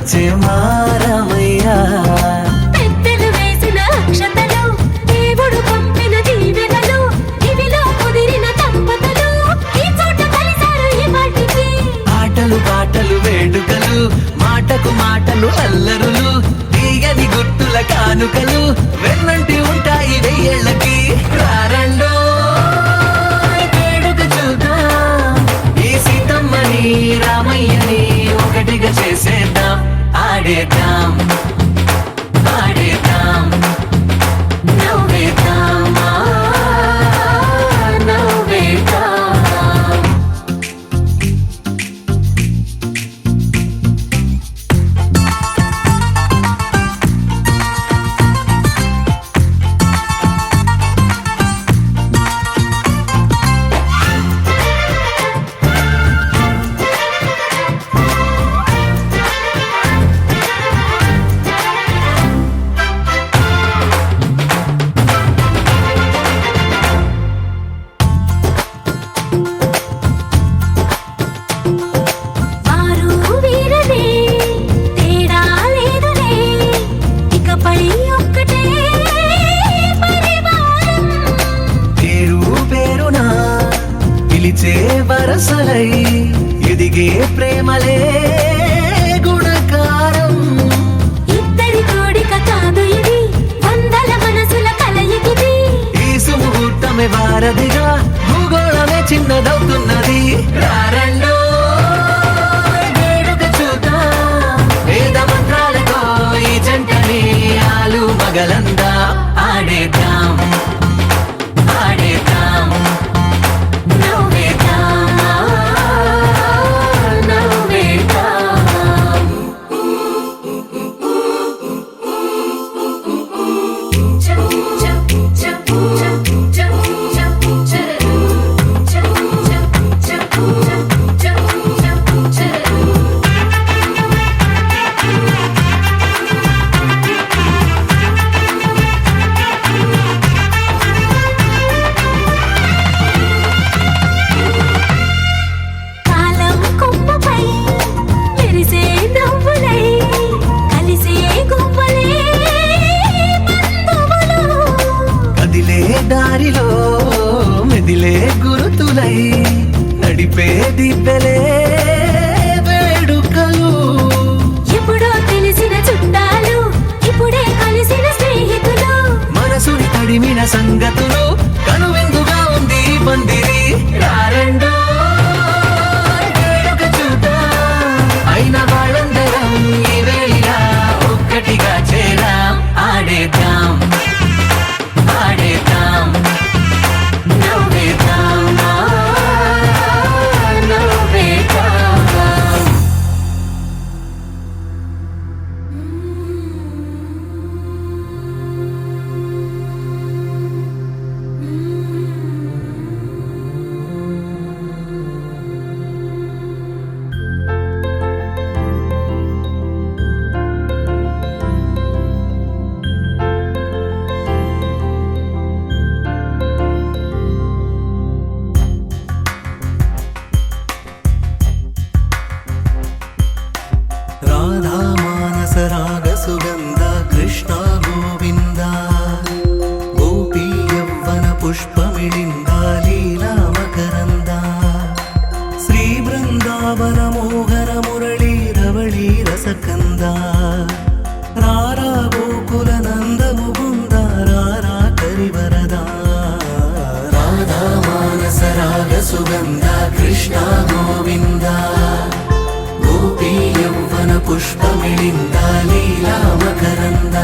వచ్చే మారమయ్యా. పెద్దలు వేసిన అక్షతలు, దేవుడు పంపిన దీవెనలు, ఇవిలో కుదిరిన దంపతులు ఈ చోట కలిసారు ఈ పాటికి. ఆటలు పాటలు వేడుకలు, మాటకు మాటలు అల్లరులు, తీయని గుర్తుల కానుకలు వెన్నంటి ఉంటాయి వెయ్యేళ్ళకి. రారండో వేడుక చూద్దాం, ఈ సీతమ్మని రామయ్యని ఒకటిగా చేసేద్దాం. ఆడేద్దాం ఆడేద్దాం నవ్వేద్దాం, నవ్వేద్దాం. వారు వీరలే, తేడా లేదులే, ఇకపై ఒక్కటే పరివారం. పేరు పేరునా పిలిచే వరసలై ఎదిగే ప్రేమలే గుణకారం. ఇద్దరి కోడిక కాదు ఇది, వందల మనసుల కలయికిది. ఈ సుముహూర్తమే వారధిగా, భూగోళమే చిన్నదవుతున్నది. రారండో వేడుక చూద్దాం, వేద మంత్రాలతో ఈ జంటని ఆలు మగలందా. ఆడేద్దాం ఆడేద్దాం నవ్వేద్దాం, నవ్వేద్దాం. కాలం కొమ్మపై మెరిసే నవ్వులై, కలిసే గువ్వలే బంధువులు. కదిలే దారిలో మెదిలే గురుతులై, నడిపే దిబ్బెలే వేడుకలు. ఎప్పుడో తెలిసిన చుట్టాలు, ఇప్పుడే కలిసిన స్నేహితులు. మనసుని తడిమిన సంగతులు, కనువిందుగా ఉంది ఈ పందిరి. రారండో వేడుక చూద్దాం, అయిన వాళ్ళందరం ఈ వేళ ఒక్కటిగా చేరాం. ఆడేద్దాం ఆడేద్దాం నవ్వేద్దాం, నవ్వేద్దాం. రాధా మానస రాగ సుగంధ కృష్ణ గోవింద, గోపీ యవ్వన పుష్పమిళింద లీలా మకరంద, శ్రీ బృందావన మోహన మురళీ రవళీ రసకంద. రారా గోకుల నంద ముకుంద, రారా కరివరద. రాధా మానస రాగ సుగంధ కృష్ణ గోవింద, గోపీ యవ్వన పుష్పమిళింద లీలా మకరంద.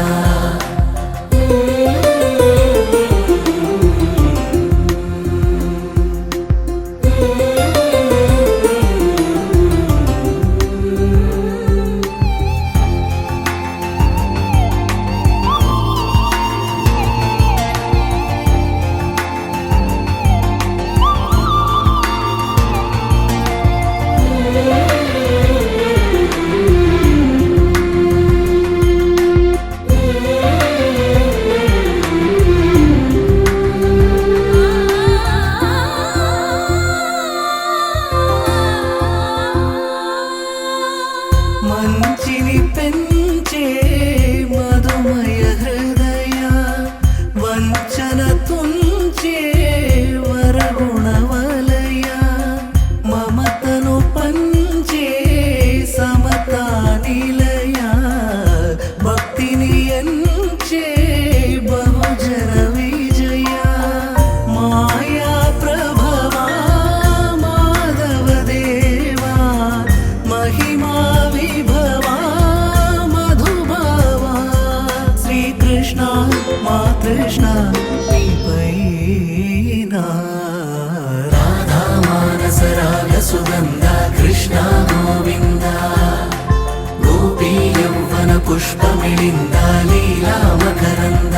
పుష్పమిళింద లీలా మకరంద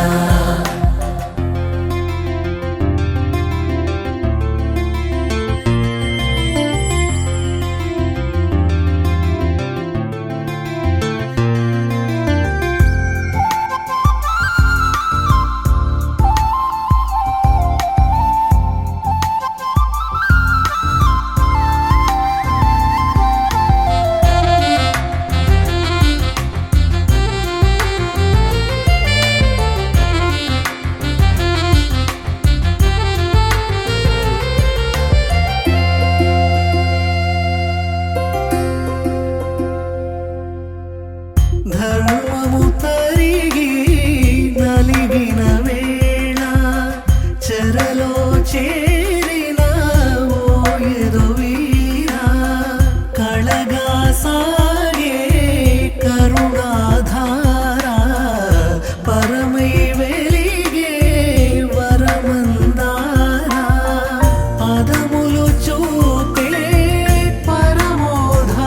ధర్మము తరిగి నలిగిన వేళ చెరలో చేరిన ఓయదు వీరా కళగా సాగే కరుణాధార పరమై వెలిగే వరమందార పదములు చూపే పరమోధార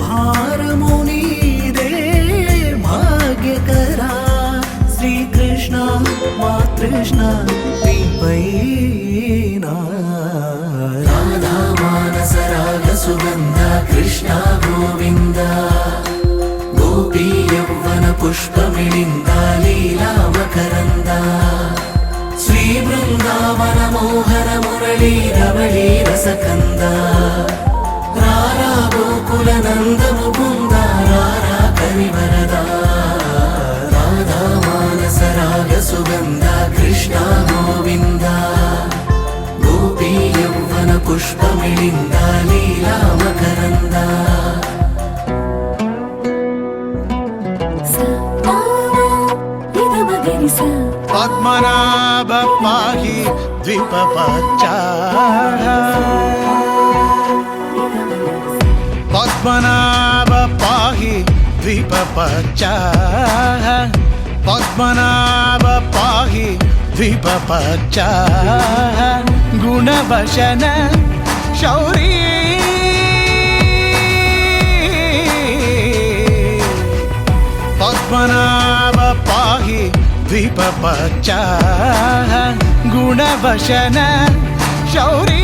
భారము నీదే భాగ్యకరా శ్రీకృష్ణ మా కృష్ణ నీపైనా రాధా మానస రాగ సుగంధ కృష్ణ గోవింద గోపీ యౌవన పుష్పమిళింద లీలా మకరంద శ్రీ బృందావన మోహన మురళీ రవళీ రసకంద రారా గోకుల నంద ముకుంద రారా కరివరద రాధా మానస రాగ సుగంధ కృష్ణ గోవింద గోపీ యౌవన పుష్పమిళింద లీలా మకరంద సా నిదమగరి సా పద్మనాభ పాహి ద్విపపచ్చా పద్మనాభ పాహి ద్విపపచ్చా పద్మనాభ పాహి ద్విపపచ్చా గుణవశన శౌరీ పద్మనాభ పాహి ద్విపపచ్చా గుణవశన శౌరీ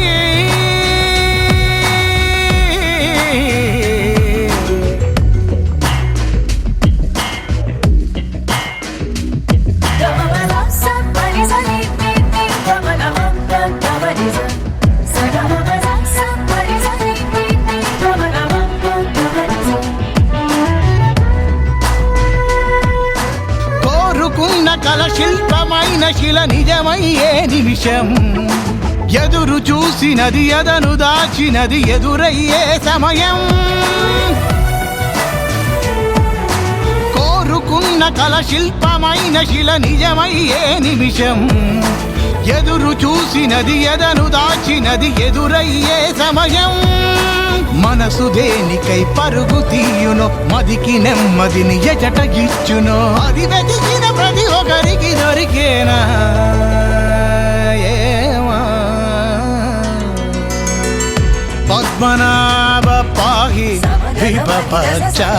గమమలా సా పని సని ని ని గమనమం గమనిజ సగమమలా సా పని సని ని ని గమనమం గమనిజ కోరుకున్న కల శిల్పమైన శిల నిజమయ్యే నిమిషం ఎదురు చూసినది ఎదను దాచినది ఎదురయ్యే సమయం కోరుకున్న కల శిల్పమైన శిల నిజమయ్యే నిమిషం ఎదురు చూసినది ఎదను దాచినది ఎదురయ్యే సమయం మనసు దేనికై పరుగు తీయునో మదికి నెమ్మదిని ఎజట ఇచ్చునో అది వెతికిన ప్రతి ఒక్కరికి దొరికేనా ఏమా పద్మనాభ పాహి ద్విపపచ్చా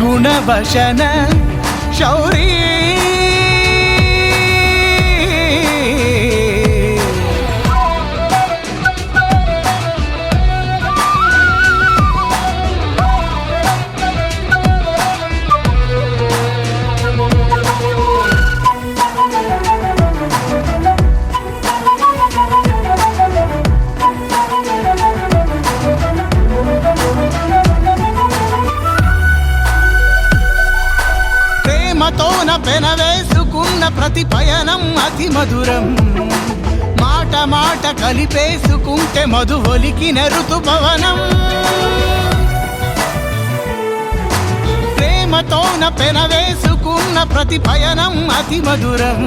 గుణవశన శౌరీ ప్రేమతోన పెనవేసుకున్న ప్రతి పయనం అతి మధురం మాట మాట కలిపేసుకుంటే మధు ఒలికిన ఋతుపవనం ప్రేమతోన పెనవేసుకున్న ప్రతి పయనం అతి మధురం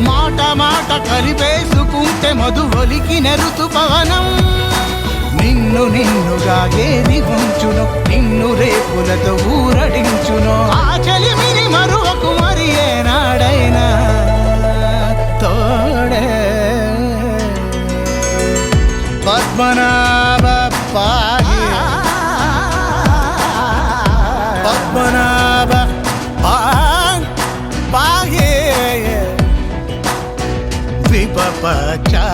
మాట మాట కలిపేసుకుంటే మధు ఒలికిన ఋతుపవనం నిన్ను నిన్నుగా ఏది ఉంచును నిన్ను రేపులతో ఊరడించును ఆ చలిమిని మరువకు మరి ఏనాడైనా తోడే పద్మనాభ పాహి పచ్చా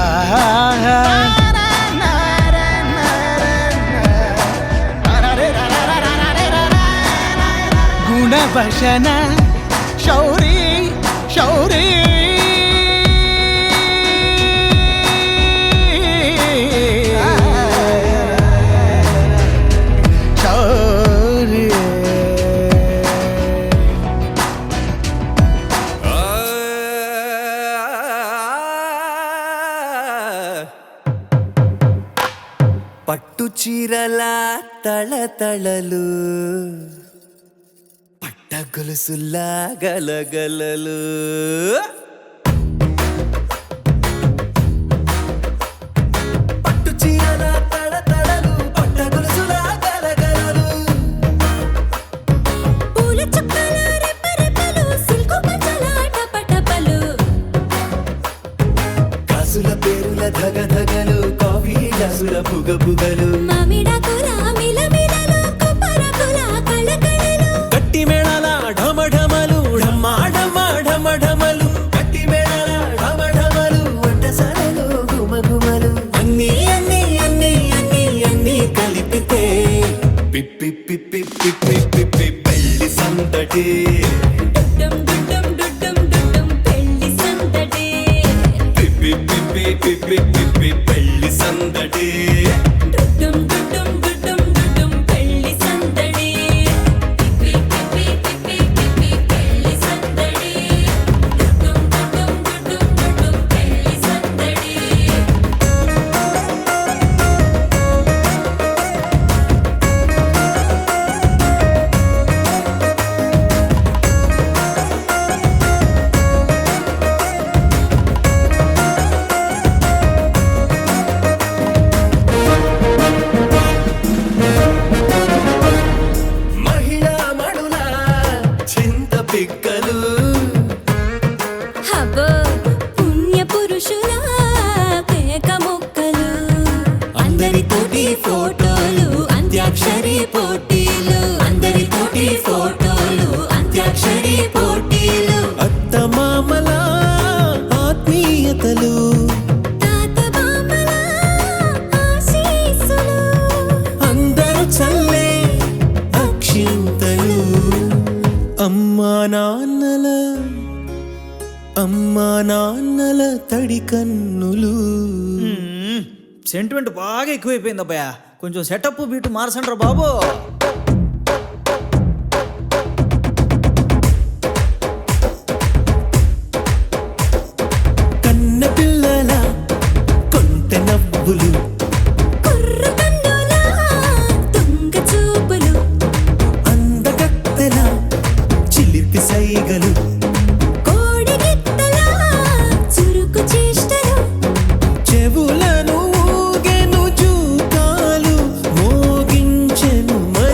గుణభషణ శౌరీ శౌరీ పట్టు చీరల తళతళలు పట్ట గొలుసుల్లా గలగలలు పట్టు చీరల తళతళలు పట్ట గొలుసుల్లా గలగలలు పూల చుక్కల రెపరెపలు సిల్కు పచ్చల టపటపలు కాసుల పేరుల ధగధగలు కాఫీ గ్లాసుల బుగబుగలు మామిడాకుల మిలమిలలు కొబ్బరకుల కళకళలు గట్టి మేళాల ఢమఢమలు ఢమాఢమలు గట్టి మేళాల ఢమఢమలు వంటసాలలో గుమగుమలు అన్నీ అన్నీ అన్నీ అన్నీ అన్నీ కలిపితే పిప్పి పిప్పి పిప్పి పిప్పి పెళ్లి సందడి డుడ్డం డుడ్డం డుడ్డం డుడ్డం పెళ్లి సందడి పిప్పి పిప్పి పిప్పి పిప్పి పెళ్లి సందడి డుడ్డం డుడ్డం డుడ్డం డుడ్డం పెళ్లి సందడి పిప్పి పిప్పి పిప్పి పిప్పి పెళ్లి సందడి డుడ్డం డుడ్డం డుడ్డం డుడ్డం పెళ్లి సందడి మహిళా మణుల చింత పిక్కలు హబో పుణ్య పురుషుల పేక ముక్కలు అందరితోటి ఫోటోలు అంత్యాక్షరి పోటీలు అందరితోటి ఫోటోలు అంత్యాక్షరి పోటీలు అత్తమామల ఆత్మీయతలు తాత బామల ఆశీస్సులు అందరూ చల్లే అక్షింతలు అమ్మా నాన్నల తడి కన్నులు సెంటిమెంట్ బాగా ఎక్కువైపోయింది అబ్బాయా కొంచెం సెటప్ బీటు మార్చండ్రా బాబు కన్న పిల్లల కొంత నవ్వులు కుర్ర కన్నుల దొంగ చూపులు అందగత్తెల చిలిపి సైగలు కోడి గిత్తల చురుకు చేష్టలు చెవులను ఊగెను జూకాలు మోగించెను మరి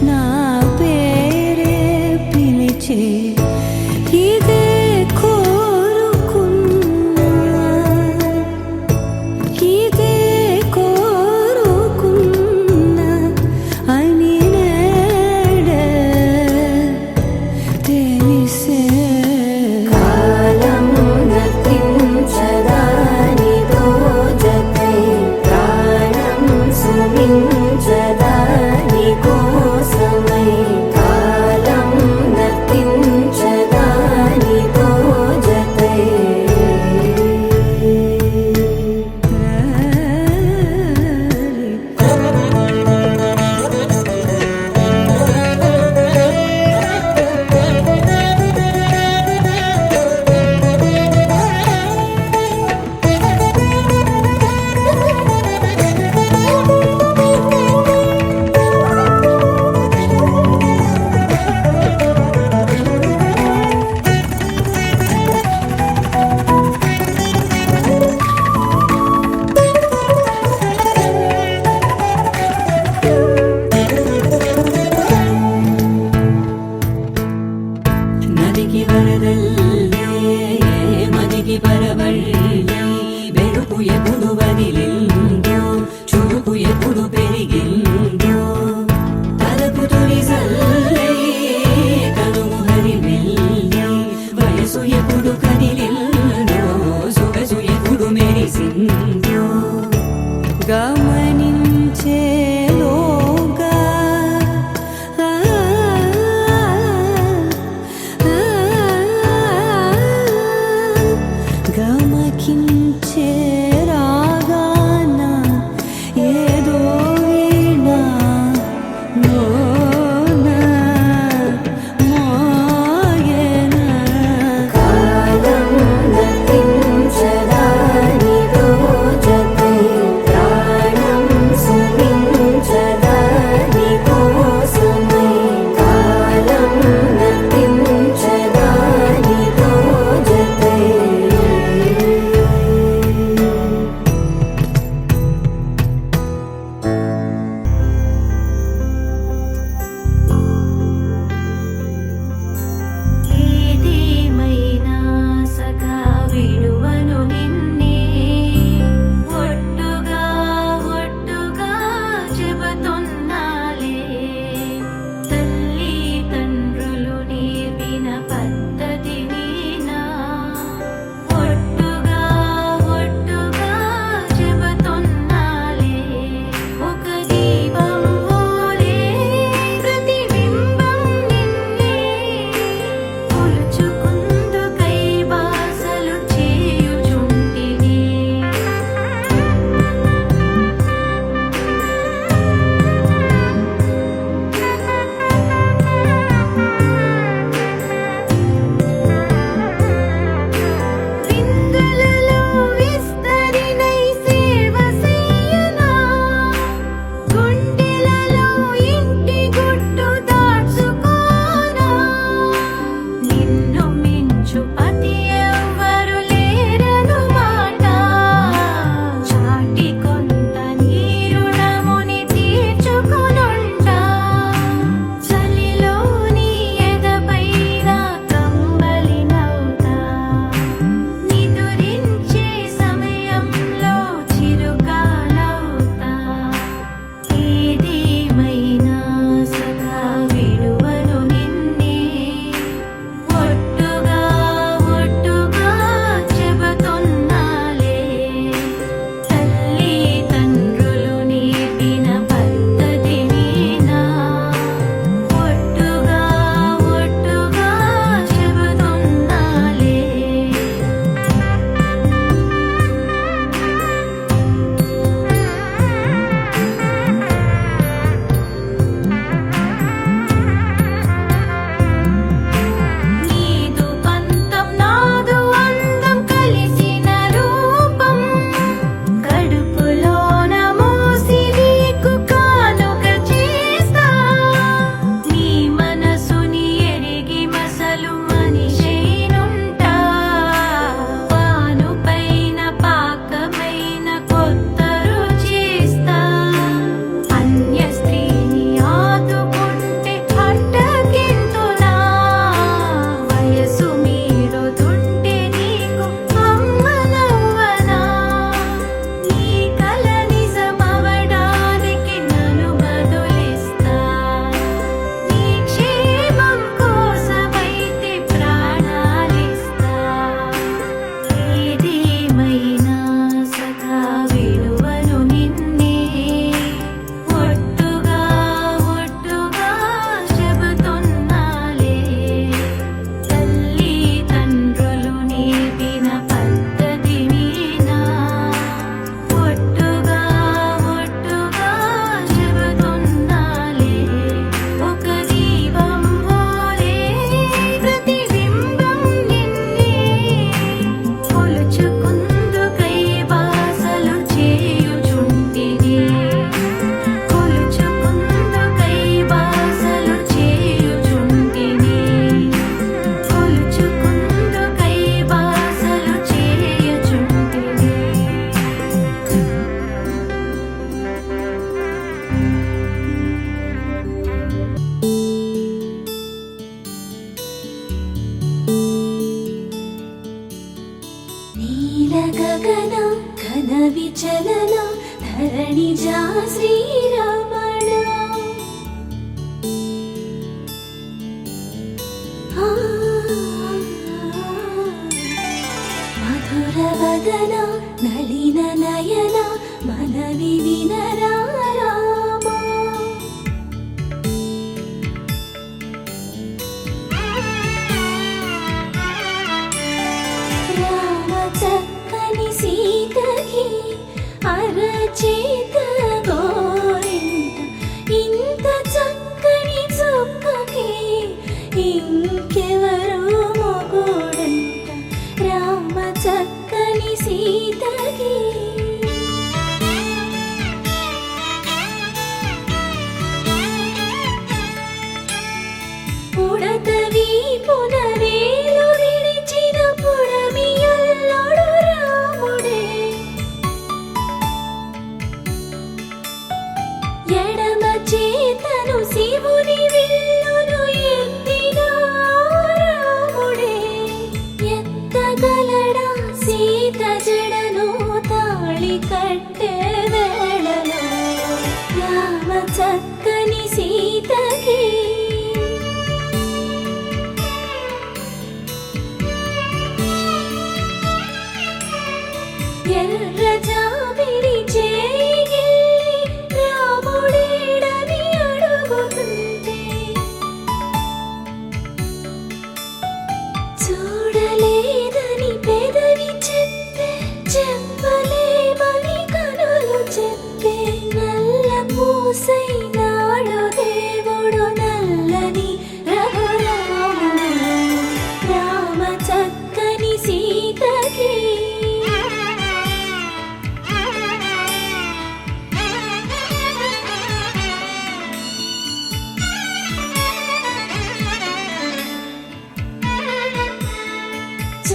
నా పేరే పిలిచే ఇదే కోరుకున్నా ఇదే కోరుకున్నా అని నేడే తెలిసే కాలం నతించదాని దోజకై ప్రాణం సుమించదాని కోసమై కాలం నతించ సంచలన ధరణిజా శ్రీరమణ మధుర వదన నళిన నయన మనవి వినరా రామా రామ చక్కని సీతకి అరచేత గోరింట ఇంత చక్కని చుక్కకి ఇంకెవరు మొగుడంట రామ చక్కని సీతకి పుడతవి పునవేలు విడిచిన పుడమియల్లుడు రాముడే ఎడమ చేతను శివుని విల్లును ఎత్తిన రాముడే ఎత్తగలడా సీత జడను తాళి కట్టే వేళలో రామ చక్కని సీతకి ఎర్ర జాబిలి చేయి రాముడేడని అడుగుతుంటే చూడలేదని పెదవి చెప్పే చెప్పలేమని కనులు చెప్పే నల్ల పూసై నాడు దేవుడు నల్లని రఘురాముడు రామ చక్కని సీతకి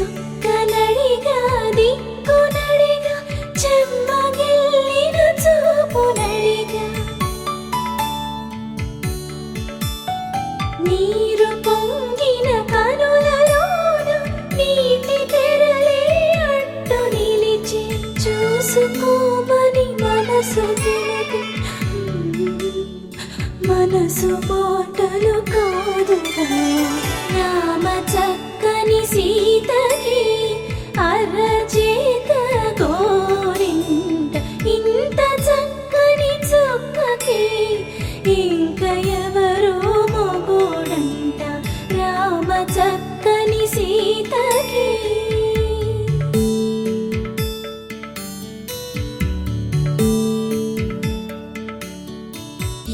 చుక్కనడిగా దిక్కునడిగా చెమ్మగిల్లిన చూపునడిగా నీరు పొంగిన కనులలోన నీటి తెరలే అడ్డు నిలిచి చూసుకోమని మనసు తెలిపి మనసు మాటలు కాదుగా రామ చక్కని సీతకి అరచేత గోరింట ఇంత చక్కని చుక్కకి ఇంక ఎవరు మొగుడంట రామ చక్కని సీతకి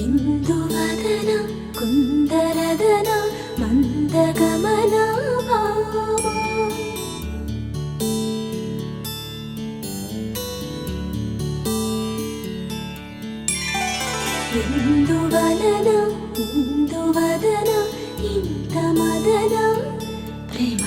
ఇందువదన కుందరదన మందగమన భామా ఇందువలన ఇందువదన ఇంత మదన ప్రేమ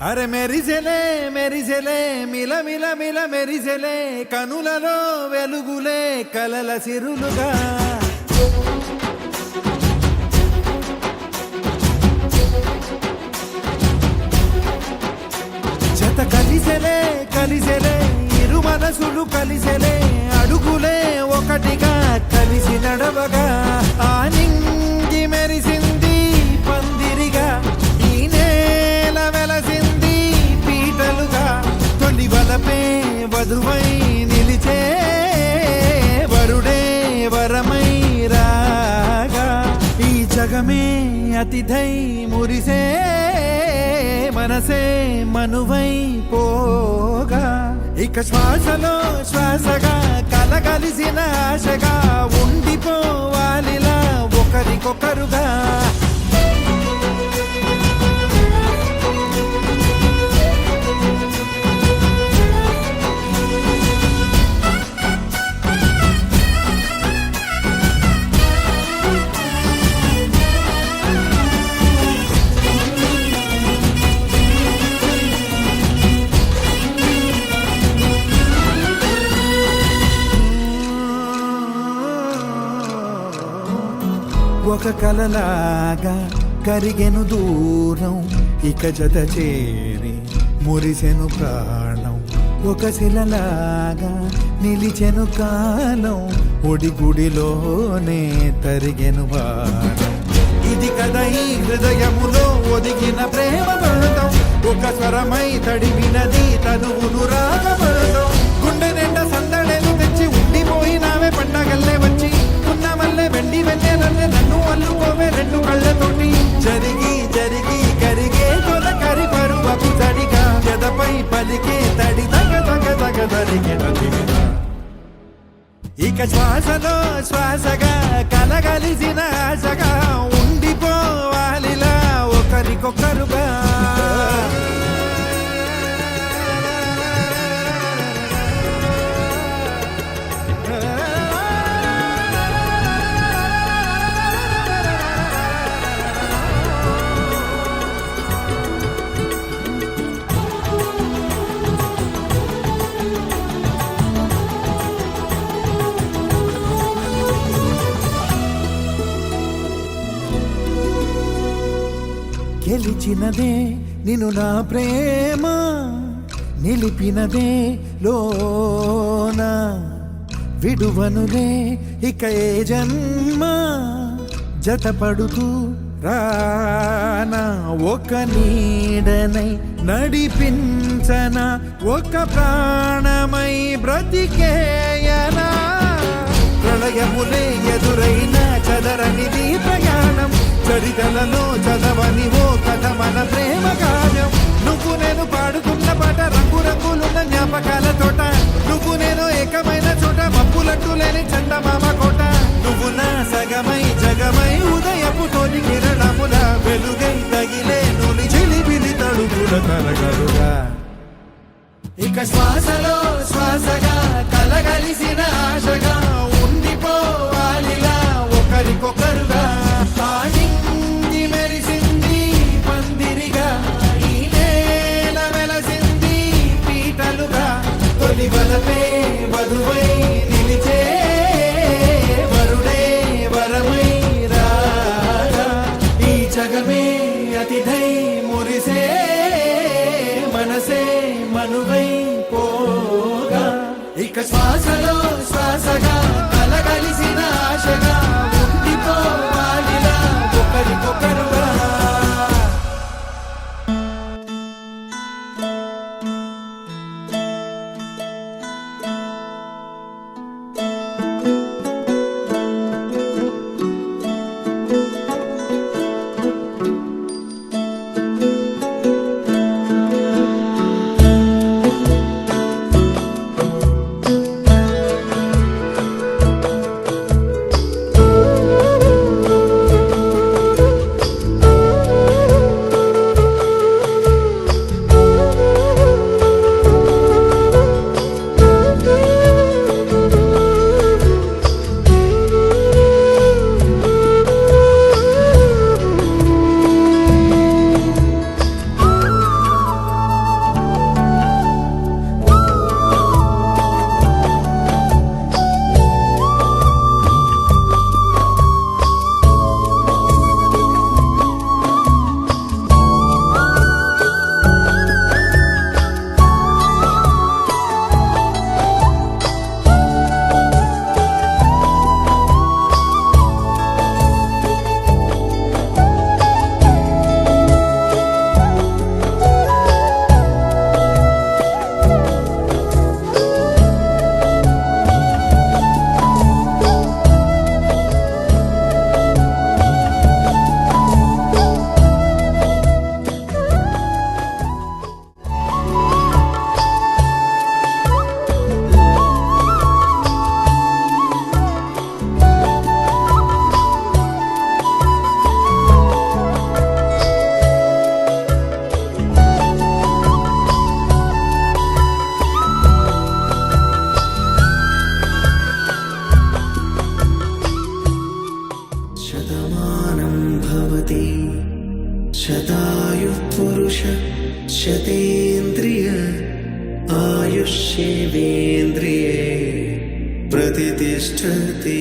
అరే మెరిసెలే మెరిసెలే మిల మిల మిల మెరిసెలే కనులలో వెలుగులే కలల సిరులుగా జత కలిసెలే కలిసెలే ఇరు మనసులు కలిసెలే అడుగులే ఒకటిగా కలిసి నడవగా ఆ నింగి మెరిసింది పందిరిగా ఈ నేల వెలసింది పీటలుగా తొలి వలపే వధువై నిలిచే వరుడే వరమై రాగా ఈ జగమే అతిథై మురిసే మనసే మనువై పోగా ఇక శ్వాసలో శ్వాసగా కలగలిసిన ఆశగా ఉండిపోవాలిలా ఒకరికొకరుగా ఒక కలలాగా కరిగెను దూరం ఇక జత చేరి మురిసెను ప్రాణం ఒక శిలలాగా నిలిచెను కాలం ఒడిగుడిలోనే తరిగెను వారం ఇది కదా ఈ హృదయములో ఒదిగిన ప్రేమ బంధం ఒక స్వరమై తడివినది తనువును రాగబంధం గుండె నిండా సందడేలు తెచ్చి ఉండిపోయినావే పండగల్లే వచ్చి ఉన్న మల్లె వెండి వెన్నెలల్లే నన్ను అల్లుకోవే రెండు కళ్ళతోటి జరిగి జరిగి కరిగే తొలకరి పరువపు తడిగా ఎదపై పలికే తడి తగ తగ తగ తరిగిన దివిన ఇక శ్వాసలో శ్వాసగా కలగలిసిన ఆశగా ఉండిపోవాలిలా ఒకరికొకరుగా గెలిచినదే నిన్ను నా ప్రేమ నిలిపినదే లోన విడువనులే ఇక ఏ జన్మ జతపడుతూ రానా ఒక నీడనై నడిపించన ఒక ప్రాణమై బ్రతికేయనా ప్రళయములే ఎదురైన చదరనిది ప్రయాణం చరితలలో చదవని ఓ కథ మన ప్రేమ గానం నువ్వు నేను పాడుతున్న పాట రంగు రంగులున్న జ్ఞాపకాల తోట నువ్వు నేను ఏకమైన చోట మబ్బులట్టు లేని చందమామ కోట నువ్వు నా సగమై జగమై ఉదయపు తోని కిరణముల వెలుగై తగిలే నులి చిలిబిలి తడుగుల తరగలుగా ఇక శ్వాసలో శ్వాసగా కలగలిసిన ఆశగా ఉండిపోవాలిలా ఒకరికొకరుగా పాడింది మెరిసింది పందిరిగా ఈ నేల వెలసింది పీటలుగా తొలి వలపే వధువై నిలిచే వరుడే వరమై రాగా ఈ జగమే అతిథై మురిసే మనసే మనువై పోగా ఇక శ్వాసలో శ్వాసగా కలగలిసిన ఆశగా ఉండిపోవాలిలా ఒకరికొకరుగా तिष्ठति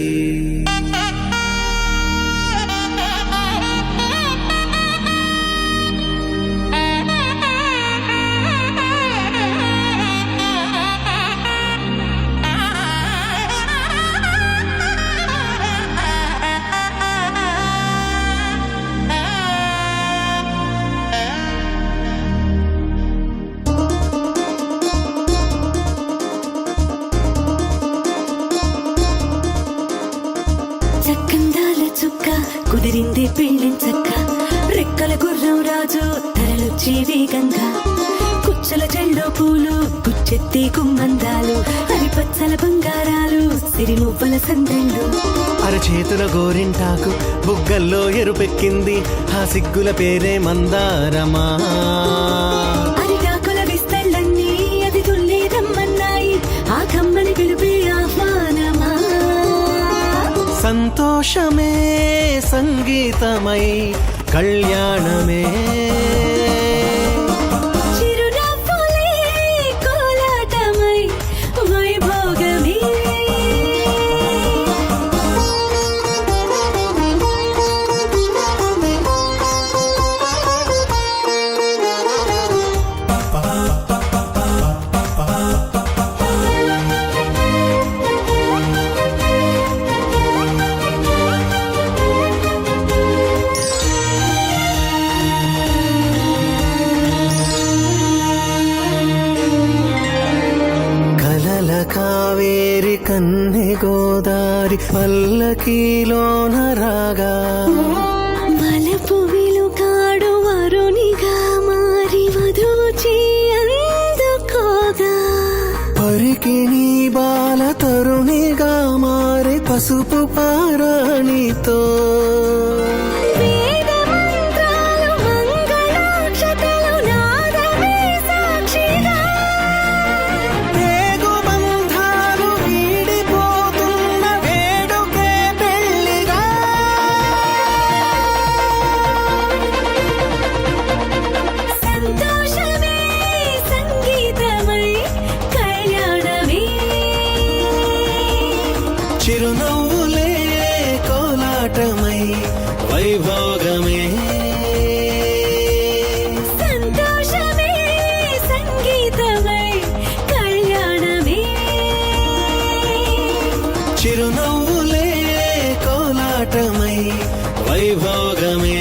చక్కందాల చుక్క కుదిరింది పెళ్ళించక్క రెక్కల గుర్రం రాజు తరలొచ్చి వేగంగా కుచ్చల చెల్లో పూలు గుచ్చెత్తి కుమ్మందాలు హరిపచ్చల బంగారాలు సిరిమువ్వల సందెళ్ళు అరచేతుల గోరింటాకు బుగ్గల్లో ఎరుపెక్కింది ఆ సిగ్గుల పేరే మందారమా అరిటాకుల విస్తళ్ళన్నీ అది తుల్లి రమ్మన్నాయి ఆ కమ్మని పిలిపి ఆహ్వానమా సంతోషమే సంగీతమై కళ్యాణమే చిరునవ్వులే కోలాటమై వైభోగమే కలల కావేరి కన్నె గోదారి పల్లకీలోన రాగా వలపు విలుకాడు వరునిగా మారి వధువు అందుకోగా పరికిణి బాల తరుణిగా మారి పసుపు పారాణితో వేద మంత్రాలు మంగళాక్షతలు నాదమే సాక్షిగా పేగు బంధాలు వీడిపోతున్న వేడుకే పెళ్లిగా సంతోషమే సంగీతమై కళ్యాణమే చిరునవ్వులే కోలాటమై వైభోగమే సంతోషమే సంగీతమై కళ్యాణమే చిరునవ్వులే కోలాటమై వైభోగమే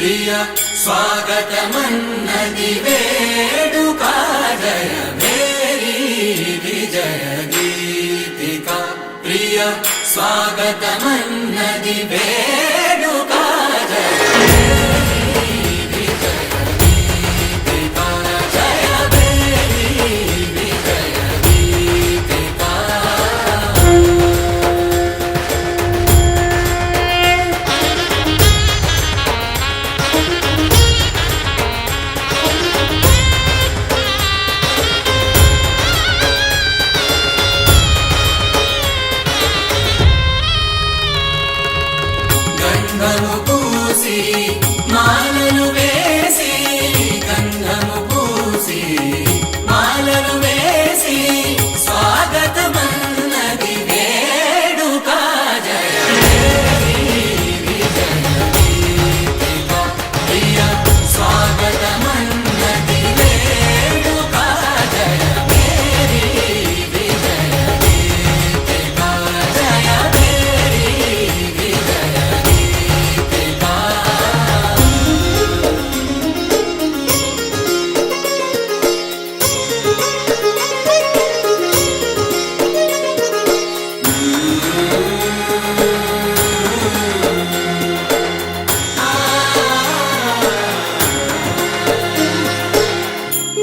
ప్రియ స్వాగతమన్నది వేడుక జయ మేరీ విజయ గీతిక ప్రియ స్వాగతమన్నది వేడుక జయ మేరీ విజయ గీతిక జయ మేరీ విజయ గీతిక గంధము పూసి మాలలు వేసి గంధము పూసి మాలలు వేసి స్వాగతమన్నది వేడుక జయ మేరీ విజయ గీతిక ప్రియ స్వాగతమన్నది వేడుక జయ మేరీ విజయ గీతిక జయ మేరీ విజయ గీతిక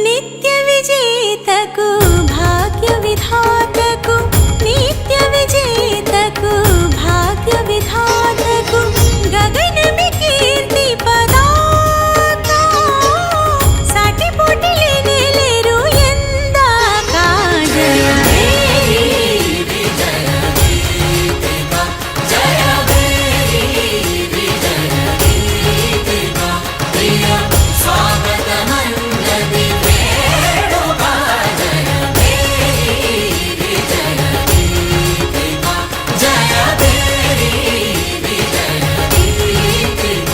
నిత్య విజేతకు భాగ్య విధాతకు నిత్య విజేతకు భాగ్య విధాతకు గగనమి కీర్తి పదాక సాటి పోటీ లేరు ఎందాక జయ మేరీ విజయ గీతిక జయ మేరీ విజయ గీతిక ప్రియ స్వాగతమన్నది వేడుక జయ మేరీ విజయ గీతిక జయ మేరీ విజయ గీతిక